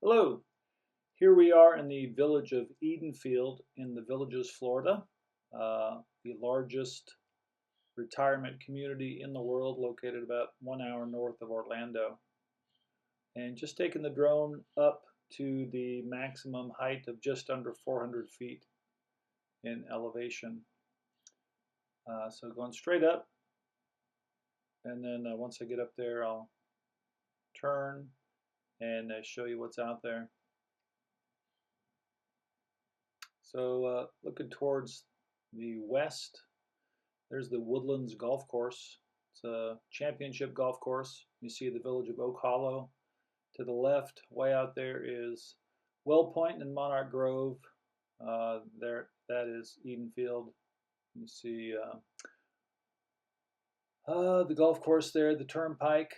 Hello, here we are in the village of Edenfield in the Villages, Florida, the largest retirement community in the world, located about 1 hour north of Orlando. And just taking the drone up to the maximum height of just under 400 feet in elevation. So going straight up, and then once I get up there, I'll turn and show you what's out there. So looking towards the west, there's the Woodlands Golf Course. It's a championship golf course. You see the village of Oak Hollow. To the left, way out there, is Well Point and Monarch Grove. That is Edenfield. You see the golf course there, the turnpike,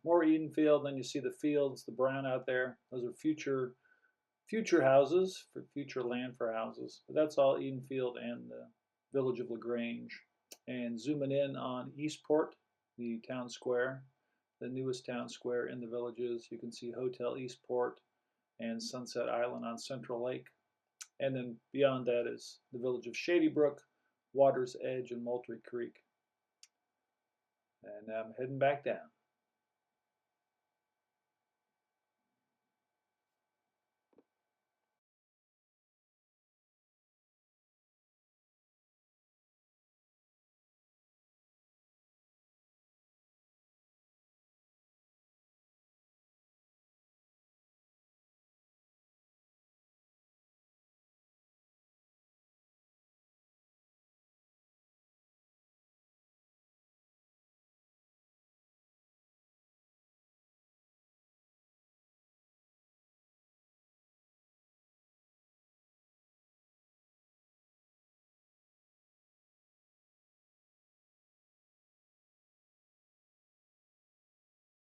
more Edenfield. Then you see the fields, the brown out there. Those are future houses, for future land for houses. But that's all Edenfield and the village of LaGrange. And zooming in on Eastport, the town square, the newest town square in the Villages, you can see Hotel Eastport and Sunset Island on Central Lake. And then beyond that is the village of Shady Brook, Water's Edge, and Moultrie Creek. And now I'm heading back down.